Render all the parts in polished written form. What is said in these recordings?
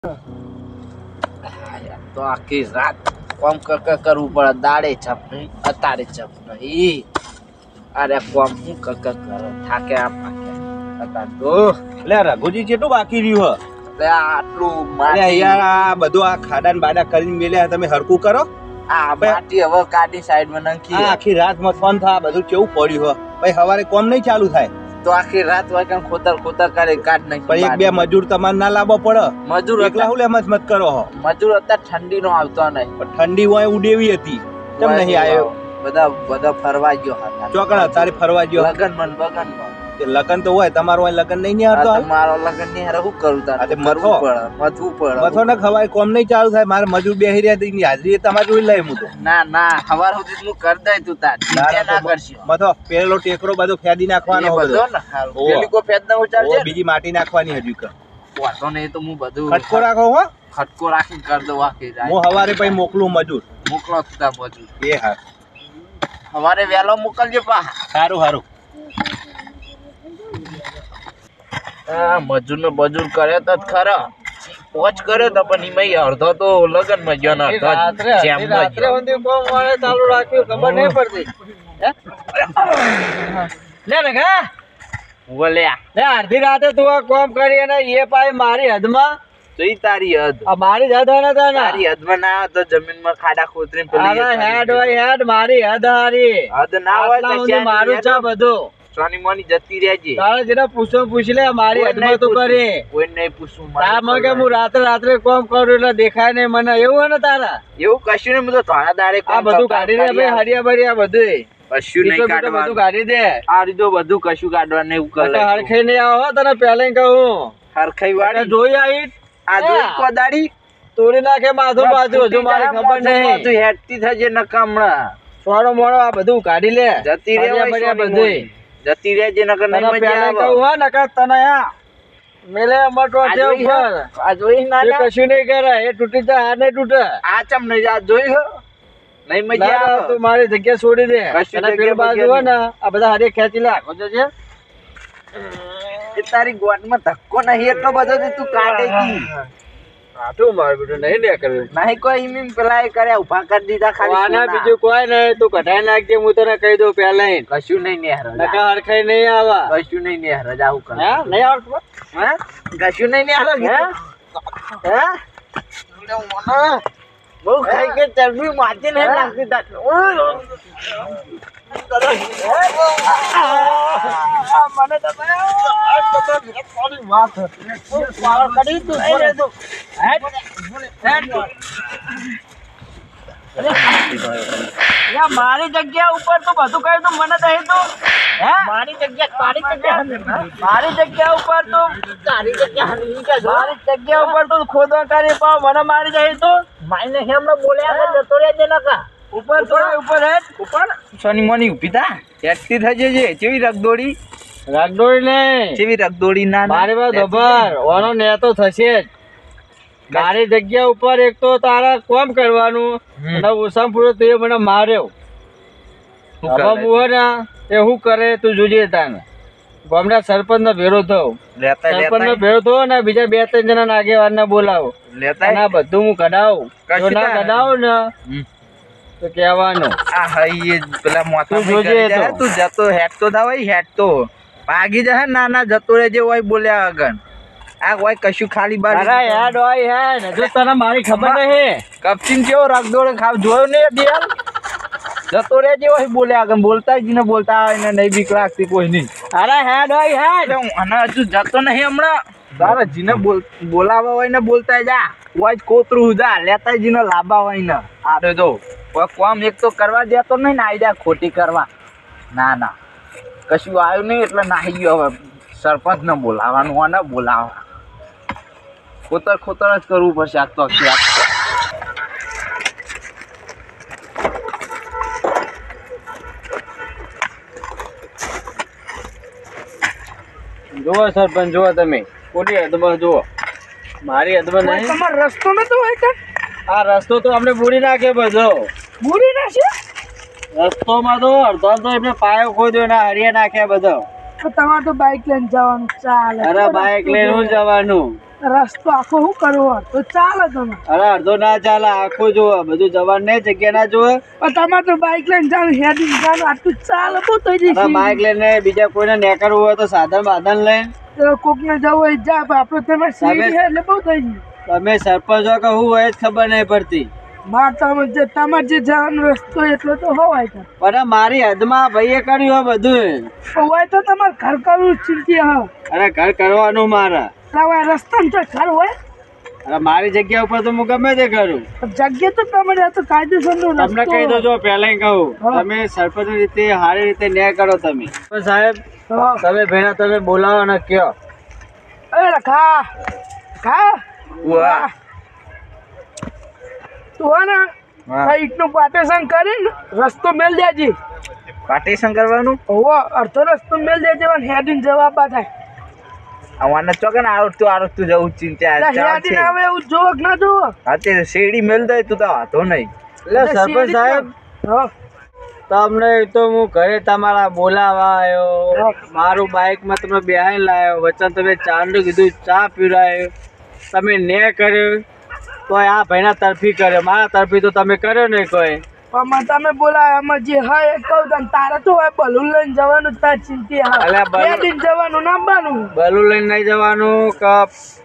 તો આખી રાત કોમ કરવું પડે, દાડે જપ નહીં, અત્યારે જપ નહીં. અરે કોમ હું કરે થાકે અત્યારે તો એટલે રઘુજી કેટલું બાકી રહ્યું એટલે આટલું યાર? આ બધું આ ખાડા બાડા કરીને મેલ્યા, તમે હરકું કરો. આ માટી હવે કાઢી સાઈડમાં નાખી. આખી રાત મથવાનું થાય, બધું કેવું પડ્યું હો ભાઈ. સવારે કોમ નહીં ચાલુ થાય તો આખી રાત વાગ્યા ખોતર કરે કાઢ નાખી. પણ એક બે મજૂર તમારે ના લાવવો પડે. મજૂર એકલા હું મત કરો હો. મજૂર અત્યારે ઠંડી નો આવતો નહીં. પણ ઠંડી હોય ઉડેવી હતી, કેમ નહીં આવ્યો? બધા ફરવા ગયો હતા. ચોકડા તારે ફરવા ગયો લગન લગન તો હોય તમારું, હોય લગન નહીં આવતો. મારો લગન નહીં હારે શું કરું તારે? મથવું પડે મથો ને ખવાય. કોમ નહીં ચાલુ થાય, મારે મજૂર બેહી રહ્યા તેની હાજરી તમારે જોઈ લઈ. હું તો ના સવાર સુધી હું કરી દઈ. તું તાર ના કરશી. મથો પેલો ટેકરો બધો ફેદી નાખવાનો બધો ને. પેલી કો ફેદ ના ઉચારજે. બીજી માટી નાખવાની હજુ કે વાતો નહીં તો હું બધું ખટકો રાખો હો. ખટકો રાખી કરી દઉં આખી રાત. હું હવારે પછી મોકલું મજૂર. મોકલો તા મજૂર. એ હા હવારે વહેલો મોકલજે પા. સારું મજૂર નો બજૂર કરે તો ખરા. પોચ કરે તો પણ એમાં અડધો તો લગન માં ગયો ને અડધો રાત્રે સુધી કોમ વાળે ચાલુ રાખ્યું, ખબર નહીં પડતી. લે ને કા બોલ્યા લે અડધી રાતે તું આ કોમ કરી અને એ પાય મારી હદમાં. જોઈ તારી હદ. આ મારી જ હદ હોય ને તારી હદમાં ના આવે તો જમીન માં ખાડા ખોતરીને પેલી હેડ હોય હેડ, મારી હદ હારી. હદ ના હોય તો મારું છે બધું. સોની મોની જતી રહેજે. તારે જેને પૂછી લે, મારી હદમાં તું કરી. કોઈ નહીં પૂછવું. તાર માં કે હું રાત્રે કોમ કરું એટલે દેખાય નહીં મને, એવું હોય ને તારા? એવું કશું નહીં. હું તો થોડા દાડે આ બધું કાઢી દે ભાઈ, હરિયા ભરિયા બધું કશું નહીં કાઢવાનું. બધું કાઢી દે. આ રીતે બધું કશું કાઢવાનું એવું કરે. હરખાઈ નહીં આવો તને પહેલા કહું. હરખાઈ વાળી જોઈ આવી આ જોઈ કોદાડી તોડી નાખે માથું બાજુ. હજુ મારી ખબર નહીં. તું હેડતી થજે નકામણા. સોડો મોડો આ બધું કાઢી લે. જતી રે બધું જતી રહેજે નકર નહીં મજા આવે. કહું હો નકર તને આ મેલે મટો છે ઉપર. આ જોઈ ના કશું નહીં કરે, એ તૂટી જાય આ નહીં તૂટે. આ ચમ નહીં આ જોઈ હો નહીં મજા આવે. તું મારી જગ્યા છોડી દે. પેલી બાજુ હોય ને આ બધા હરે ખેંચી લે. છે એ તારી ગોટમાં ધક્કો નહીં એટલો બધો તું કાઢે કી. આટલું મારું બેટું નહીં ને કર્યું. નહીં કોઈ એમ પેલા એ કર્યા ઉભા કરી દીધા ખાલી. બીજું કોઈ નહીં, તું કઢાઈ નાખજે. હું તને કહી દઉં પેલા. કશું નહીં નેહર હરખાઈ નહીં આવા. કશું નહીં નેહર આવું કર. નહીં આવતું કશું નહીં નેહર. બહુ ખાઈ કે ચરબી માથે નહીં નાખી દાટ. મને તો મારી જગ્યા ઉપર તું બધું કહ્યું તું મને તો મારી જગ્યા ઉપર તું મારી જગ્યા ઉપર તું ખોદવા કરી પાવ મને મારી જાય તું માઈને હેમને બોલ્યા જતો રહેજે નકા ઉપર ઉપર સોની મોની ઉભી થા. હેડતી થજે છે. કેવી રગદોડી નહીં કેવી રગદોડી ના મારી વાત ખબર ઓનો નેતો થશે જ. મારી જગ્યા ઉપર એક તો તારા કોમ કરવાનું અને ઓછામાં પૂરો તે મને માર્યો. એ શું કરે તું જોજે. તાને ગામના સરપંચ નો ભેરો થયો. સરપંચ નો ભેરો થયો ને બીજા 2-3 જણા આગેવાન ને બોલાવો. લેતા બધું હું કઢાવું. જો ના કઢાવું ને તો કહેવાનું આ હઈ પેલા મોથા જોજે. તું જતો હેડતો થા હોય હેડતો ભાગી જાય. ના જતો રહેજે હોય બોલ્યા આગળ. આ હોય કશું ખાલી બાર હેડ હોય હેડ. જો તને મારી ખબર નહીં કપચીન કેવો રગદોડ ખાવ જોયો ને બેલ. જતો રહેજે હોય બોલ્યા આગળ. બોલતા જ ને બોલતા આવે ને નહીં બીક લાગતી કોઈ નહીં. અરે હેડ હોય હેડ. અને હજુ જતો નહીં હમણાં. તારા જીને બોલાવા હોય ને બોલતા જા. હોય કોતરું જા લેતા જીને લાંબા હોય ને. આ જો કોમ એક તો કરવા દેતો નહીં ને આઈ ખોટી કરવા. ના કશું આવ્યું નહીં એટલે નાહી ગયો. હવે સરપંચ ને બોલાવાનું હોય ને બોલાવા. ખોતર જ કરવું પડશે. આ તો જુઓ સરપંચ જુઓ તમે કોની હદમાં જુઓ. મારી હદમાં નહીં. તમારો રસ્તો નતો હોય કે આ રસ્તો તો આપણે બુરી નાખે બધો. બુરી નાખે રસ્તોમાં તો અડધો તો એમને પાયો ખોદ્યો ને હરિયા નાખ્યા બધો. તમારે તો બાઇક લઈને જવાનું ચાલે. અરે બાઇક લઈને જવાનું. રસ્તો આખો શું કરવો તો ચાલે તમે. અરે અડધો ના ચાલે, આખું જોવો, બધું જવાનું નહીં, જગ્યા ના જોવે. પણ તમારે તો બાઇક લઈને જાણ હેડિંગ જાણ આટલું ચાલે બહુ થઈ જશે. બાઇક લઈને બીજા કોઈને નેકરવું હોય તો સાધન બાધન લઈને કોકને જવું હોય જા આપણે તમે સીડી છે એટલે બહુ થઈ ગયું. તમે સરપંચ હો કે હું હોય જ ખબર નહીં પડતી. તમારે જે જવાનો રસ્તો એટલો તો હોવાય તો. પણ મારી હદમાં ભાઈએ કર્યું હોય બધું. હોય તો તમારે ઘર કરવું ચિંતી હા. અરે ઘર કરવાનું મારા. રસ્તા તો ઘર હોય. અરે મારી જગ્યા ઉપર તો હું ગમે તે કરું. જગ્યા તો તમારે તો કાયદેસર નું. તમને કહી દો, જો પહેલા કહું, તમે સરપંચ રીતે સારી રીતે ન્યાય કરો. તમે સાહેબ તમે ભેણા તમે બોલાવો ને કયો. અરે ખા ખા વાહ તું ને ઈટનું પાટેશન કરીને રસ્તો મેલ દેજે. પાર્ટીશન કરવાનું હોવો અડધો રસ્તો મેલ દેજે અને હેડીને જવાબ થાય. આવવાના ચોકન આડતું જવું ચિંતા હેડીને આવે એવું જોવો કે ના જોવો. અત્યારે શેરડી મેલ દે તું તો વાંધો નહીં. એટલે સરપંચ સાહેબ તમને તો હું ઘરે તમારા બોલાવા આવ્યો, મારું બાઇકમાં તમે બેહાઈ લાવ્યો, વચ્ચે તમે ચાંદું કીધું, ચા પીવડાયો, તમે ને કર્યો તો આ ભાઈના તરફી કર્યો, મારા તરફી તો તમે કર્યો નહીં કોઈ. પણ તમે બોલાય આમાં જે હા એ કહું તને તારે તો હોય બલૂન લઈને જવાનું તાર ચિંતી હા હેડીને જવાનું નામવાનું. બલૂન લઈને નહીં જવાનું કે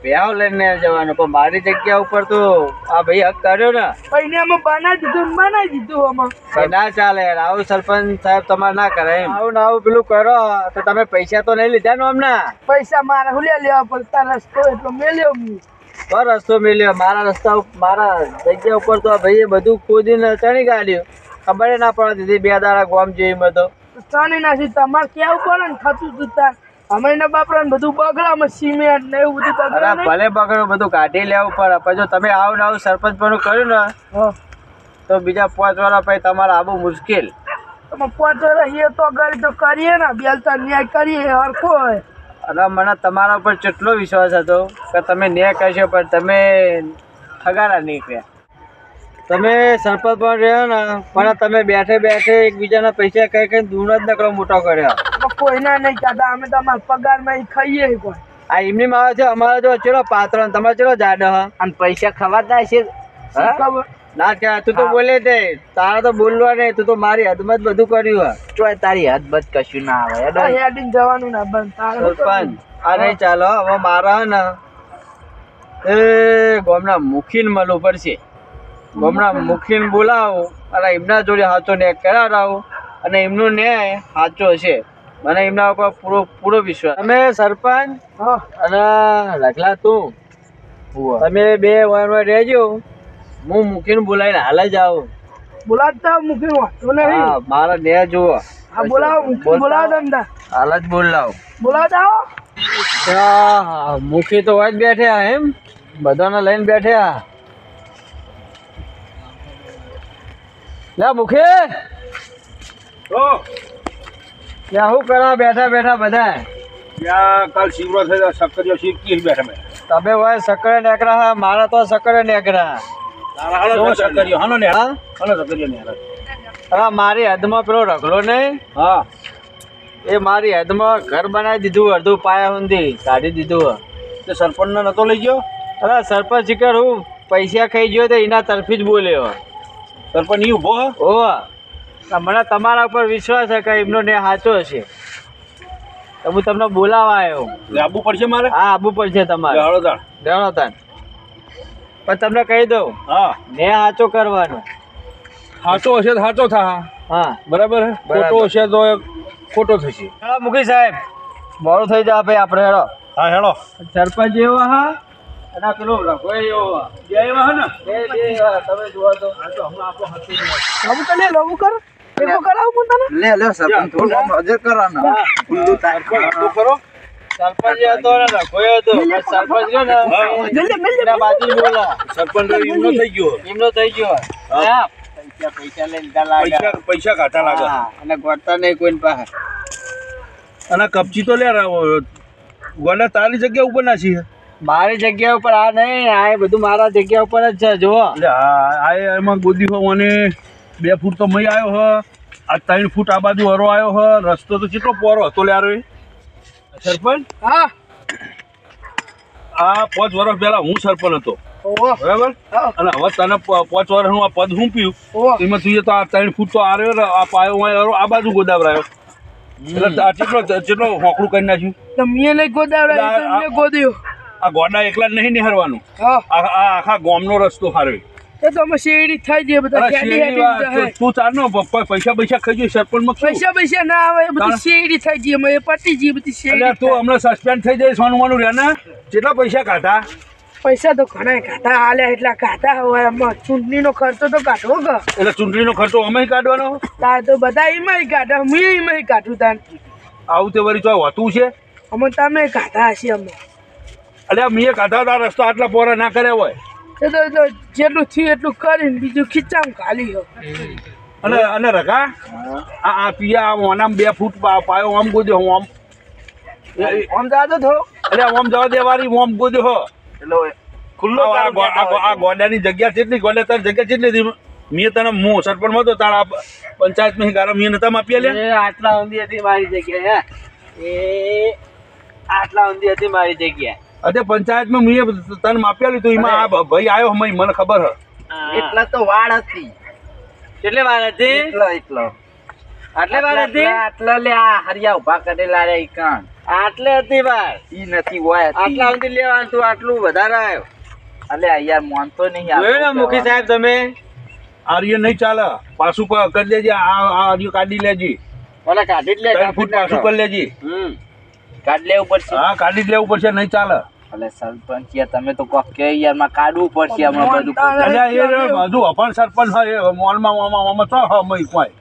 ભેવ લઈને નહીં જવાનું, પણ મારી જગ્યા ઉપર તો આ ભાઈ હક કર્યો ને. પછી અમે બનાવી દીધું આમાં. ના ચાલે યાર, આવું સરપંચ સાહેબ તમારે ના કરે એમ. આવું ને આવું પેલું કરો તો તમે પૈસા તો નહીં લીધા ને હમણાં. પૈસા મારે હું લેવા પડતા રસ્તો એટલો મેલ્યો તો રસ્તો મેલ્યો, મારા રસ્તા મારા જગ્યા ઉપર તો ભાઈએ બધું ખોદીને ચણી કાઢ્યું, ખબર ના પડે દીધી. 2 દાડા ગોમ જેવી બધો ચણી નાખી. તમારે કેવું પડે ને થતું તું અમે એના બાપરા ને બધું બગડામાં સિમેન્ટ ને એવું બધું બગડા. ભલે બગડો બધું કાઢી લેવું પડે, પછી જો તમે આવું ને આવું સરપંચ પણ કર્યું ને તો બીજા 5 વર્ષ પછી તમારે આવવું મુશ્કેલ. તમે 5 વર્ષ એ તો ગરી તો કરીએ ને બેલ તો ન્યાય કરીએ હરખો હોય. અને મને તમારા ઉપર કેટલો વિશ્વાસ હતો કે તમે ન્યાય કરશો, પણ તમે ઠગારા નીકળ્યા. તમે સરપંચ પણ રહ્યો ને, પણ તમે બેઠે બેઠે એકબીજાના પૈસા કઈ કઈ દૂર જ નકરો મોટો કર્યો. કોઈના નહીં કાઢા, અમે તો અમારા પગારમાં ખાઈએ કોઈ. આ એમની માં આવે છે, અમારે જો ચેલો પાત્ર તમારે ચેલો જાડો હા, અને પૈસા ખવાતા છે ખબર ના ક્યાં તું તો બોલે તે તારા તો બોલવા નહીં, તું તો મારી હદમાં જ બધું કર્યું હા. ચોય તારી હદ બદ કશું ના આવે. હેડીને જવાનું ના બંધ તારે. સરપંચ આ નહીં ચાલો, હવે મારા ને એ ગામના મુખીને મળવું પડશે. ગામના મુખીને બોલાવો અને એમના જોડે સાચો ન્યાય કરાવડાવો, અને એમનો ન્યાય સાચો છે. મને એમના ઉપર પૂરો વિશ્વાસ. તમે સરપંચ અને રખલા તું તમે 2 વાર રહેજો, હું મૂકીને બોલાવીને હાલ જ આવું. બોલાવતા મૂકી મારા ન્યાય જુઓ. બોલાવો તમને હાલ જ બોલાવો. બોલાવતા મુખી તો હોય જ બેઠ્યા એમ, બધાને લઈને બેઠ્યા. લે મુખી ત્યાં શું કરવા બેઠા બેઠા બધા? ત્યાં કાલ શિવરો થઈ સક્કરિયો શીખી બેઠા મેં. તમે હોય સકડે નેકરા, મારા તો સકડે નેકરા. મારી હદમાં પેલો રખલો નહીં, હા એ મારી હદમાં ઘર બનાવી દીધું, અડધું પાયા સુધી કાઢી દીધું. તે સરપંચ ને નતો લઈ ગયો. અરે સરપંચ શીખર હું પૈસા ખાઈ ગયો તો એના તરફી જ બોલ્યો. સરપંચ ઈ ઉભો ઓ મને તમારા ઉપર વિશ્વાસ છે કે એમનો ને સાચો હશે, તો હું તમને બોલાવા આવ્યો. આવવું પડશે મારે. હા આવવું પડશે તમારે. લેવડો તાન. પણ તમને કહી દઉં, હા ને સાચો કરવાનો. સાચો હશે તો સાચો થા. હા બરાબર. ખોટો હશે તો ખોટો થશે. હેડો મુખી સાહેબ, મોડું થઈ જાય ભાઈ આપણે. હેડો. હા હેડો. સરપંચ એવો હા અને પેલો રઘોઈ એવો બે એવા ને, બે તમે જુઓ તો હમણાં આપણો લવું તને લવું કર એકો કરાવું તને. લે સરપંચ થોડું હજર કરવાના ખુલ્લું થાય કરો. સરપંચ હતો ને રઘોઈ હતો. સરપંચ ગયો ને બાજુ બોલા સરપંચ એમનો થઈ ગયો. એમનો થઈ ગયો. હા પૈસા લઈને લાગે, પૈસા કાઢા લાગે. અને ગોળતા નહીં કોઈ પાસે. અને કપચી તો લે ગોડા તારી જગ્યા ઉપર ના છીએ. મારી જગ્યા ઉપર આ નહીં, આ બધું મારા જગ્યા ઉપર જ છે. જુઓ એમાં ગોદી હો મને 2 ફૂટ તો મય આવ્યો હ, આ 3 ફૂટ આ બાજુ હરો આવ્યો હ. રસ્તો તો કેટલો પોરો હતો લ્યાર. સરપંચ હા આ 5 વર્ષ પહેલા હું સરપંચ હતો ઓહો બરાબર હા. અને હવે તને 5 વર્ષનું આ પદ હું પીયું ઓહો એમાં તું તો આ 3 ફૂટ તો આર્યો ને આ પાયો વાયો આ બાજુ ગોદાવરાયો એટલે આ જેટલો હોકડું કરી નાખ્યું તમે નહીં ગોદાવડા એટલે આ- તમને ગોદ્યો આ ગોડા એકલા જ નહીં નિહારવાનું હા આ આખા ગામનો રસ્તો હારવે તો તમે શેરડી થઈ જાય બધા અરે હેડી શેરડી હેડી તું- તું ચારનો પૈસા ખઈ સરપંચમાં શું? પૈસા પૈસા ના આવે બધી તાણ. શેરડી થઈ ગઈ અમે પતી ગઈ બધી એટલે શેરડી તું હમણાં સસ્પેન્ડ થઈ જાય સોનું માનું રહ્યા ને કેટલા પૈસા કાઢા પૈસા તો ઘણા કાઢા હાલ્યા એટલા કાઢા હોય આમાં ચૂંટણીનો ખર્ચો તો કાઢવો કે એટલે ચૂંટણીનો ખર્ચો અમે કાઢવાનો તાર તો બધા એમાંય કાઢા હું એમાંય કાઢું તાર આવું તે વળી તો હોતું છે અમે તમે કાઢા હશે અમે એટલે મેં કાઢા હતા રસ્તા આટલા પોરા ના કર્યા હોય તો જેટલું થયું એટલું કરીને બીજું ખીચામ ખાલી હો અને રકા આ પિયા આમ ઓનામ 2 ફૂટ પાયો આમ ગોદ્યો હું આમ આમ જાતો થોડો એટલે આમ જવા દેવારી આમ ગોદ્યો હો એટલે ખુલ્લો આ ગોડાની જગ્યા કેટલી ગોડા તારી જગ્યા કેટલી હતી મેં તને હું સરપંચ હતો તારા પંચાયતમાં ગારો મેં નતા માપ્યા લે એ આટલા ઊંધી હતી મારી જગ્યા હે એ આટલા ઊંધી હતી મારી જગ્યા અરે પંચાયતમાં મેં તને માપ્યા લીધું એમાં આ ભાઈ આવ્યો મને ખબર હ એટલા તો વાળ હતી કેટલી વાર હતી એટલો આટલે વાર હતી આટલા લે આ હરિયા ઉભા કરેલા રે ઈકાન આટલે હતી વાર ઈ નથી હોય આટલા ઊંધી લેવાનું તું આટલું વધારે આવ્યો અલે યાર માનતો નહીં જોયું ને મુખી સાહેબ તમે આર્ય નહીં ચાલે પાછું કરી લેજે આ આર્ય કાઢી લેજે ઓલા કાઢી જ લે 3 ફૂટ પાછું કરી લેજે કાઢ લેવું પડશે હા કાઢી જ લેવું પડશે નહીં ચાલે અલે સરપંચ યાર તમે તો કોક કે યાર માં કાઢવું પડશે હમણાં બધું અલ્યા એ હજુ અપણ સરપંચ હોય એ મોલમાં તો હ મય કોઈ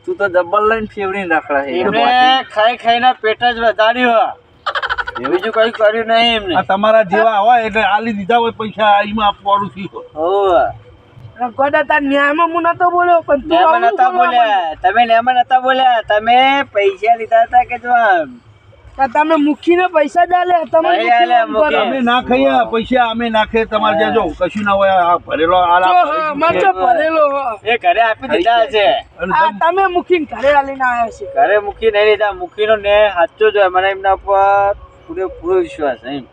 તું તો જબ્બર લઈને ફેવરીને રાખડા છે એમને ખાઈ ખાઈને પેટ જ વધાર્યું બીજું કઈ કર્યું નહીં એમને આ તમારા જેવા હોય એટલે આલી દીધા હોય પૈસા એમાં આપવાનું થયું હોવે ગોડા તાર ન્યાયમાં હું નતો બોલ્યો પણ તું નેમા આવું નતા બોલવા બોલ્યા તમે નેમા નતા બોલ્યા તમે પૈસા લીધા હતા કે જો માંડ્યો. તમે મૂકીને પૈસા જ આલે તમે નહીં આલે, મૂકી. અમે ના ખાઈએ પૈસા અમે નાખે તમારે ત્યાં જો કશું ના હોય આ ભરેલો મરચો ભરેલો હો. એ ઘરે આપી દીધા છે આ તમે મૂકીને ઘરે આલીને આયા છે ઘરે મૂકી નહીં લીધા મૂકીનો ને સાચો જ હોય મને એમના ઉપર પૂરેપૂરો વિશ્વાસ છે એમ.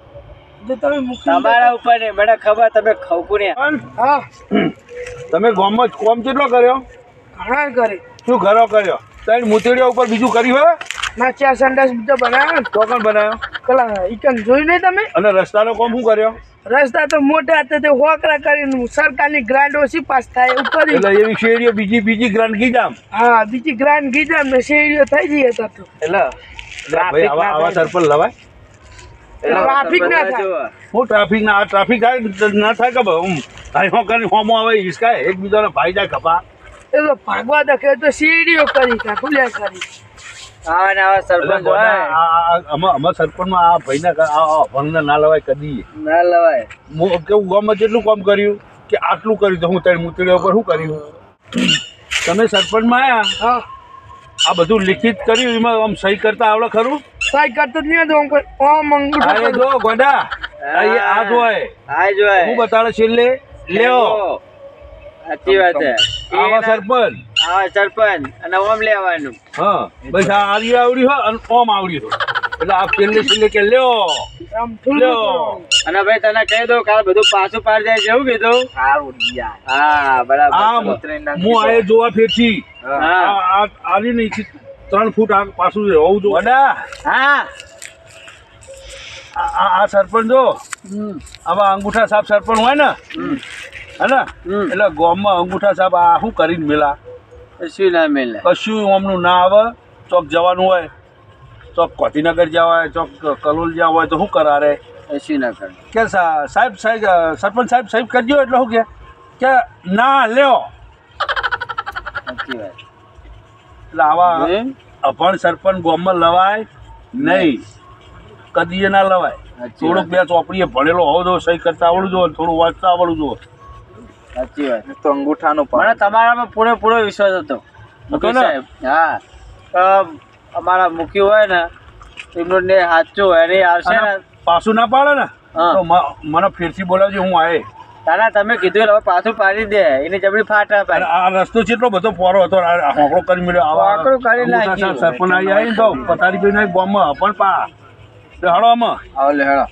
જો તમે મૂકીને તમારા ઉપર નહીં મને ખબર તમે ખવકું ને હા તમે ગામમાં કોમ કેટલો કર્યો ઘણા કરે શું ઘરો કર્યો ત્રણ મૂતડીઓ ઉપર બીજું કર્યું હોય ના ચાર સંડાસ બીજો બનાવ્યો તો કોણ બનાવ્યો પેલા ઈકન જોઈ નહીં તમે અને રસ્તાનો કોમ શું કર્યો રસ્તા તો મોટા હતા તે હોકરા કરીને સરકારની ગ્રાન્ટ ઓછી પાસ થાય એવું કર્યું એટલે એવી શેરીઓ બીજી ગ્રાન્ડ જામ હા બીજી ગ્રાન્ટ ગીધા ને શેરીઓ થઈ જઈએ હતા તો એટલે ભાઈ આવા સરપંચ લવાય ટ્રાફિક ના થાય હું ટ્રાફિક ના ટ્રાફિક થાય ના થાય કે ભાઈ હું કરીને હોમો આવે હિસકાય એકબીજાને ભાઈ જાય ખપા એ તો ભાગવા દે તો શેરીઓ કરી તા ખુલ્યા કરી આવા ને આવા સરપંચ હોય અમારા સરપંચમાં આ ભાઈના ભંગને ના લવાય કદી ના લવાય કેવું ગામમાં જેટલું કામ કર્યું કે આટલું કર્યું તો હું તારી મૂતળીઓ ઉપર શું કર્યું તમે સરપંચમાં આવ્યા હા આ બધું લિખિત કર્યું એમાં આમ સહી કરતા આવડે ખરું સાઈ કરતો જ નહીં હતો ઓમ અંગૂઠો અરે જો ગોડા આ જોય હા જોય હું બતાડે છેલ્લે લ્યો સાચી વાત છે આવા સરપંચ આવા સરપંચ અને ઓમ લેવાનું હા બસ આ આર્ય આવડ્યું હોય અને ઓમ આવડ્યું હોય એટલે આ છેલ્લે કે લ્યો આમ ઠુલું લ્યો અને ભાઈ તને કહી દઉં કાલ બધું પાછું પાડ જાય છે એવું કીધું સારું યાર હા આ બરાબર હું આયે જોવા ફેરથી હા આલી નહીં 3 ફૂટ આ પાછું હોવું જો ગોડા હા આ સરપંચ જો આવા અંગૂઠા સાહેબ સરપંચ હોય ને હે એટલે ગામમાં અંગૂઠા સાહેબ આ શું કરીને મેલા શું ના મેલે કશું આમનું ના આવે ચોક જવાનું હોય ચોક કોઠીનગર જવા હોય ચોક કલોલ જવા હોય તો શું કરારે શું ના કરે કે સાહેબ સરપંચ સાહેબ કરજો એટલે શું કે ના લ્યો સાચી વાત એટલે આવા અભણ સરપંચ ગામમાં લવાય નહીં કદી ના લવાય થોડુંક બે ચોપડીએ ભણેલો હોવો જો સહી કરતા આવડવું જો થોડું વાંચતા આવડવું જો સાચી વાત તો અંગૂઠાનો મને તમારામાં પૂરેપૂરો વિશ્વાસ હતો હતો ને? સાહેબ હા અમારા મુખી હોય ને એમનો ને સાચું હોય ને એ આવશે ને પાછું ના પાડે ને હા. તો મને ફેરથી બોલાવજો હું આયે તારા તમે કીધું એટલે હવે પાછું પાડી દે એની જબડી ફાટા અને પાડી આ રસ્તો કેટલો બધો પોરો હતો હોકળો કરી મળ્યો હોકળો કરી નાખ્યો. સરપંચ આવી તો પથારી ભાઈ ગામમાં પણ પા હળો આમાં આવો લે હેડો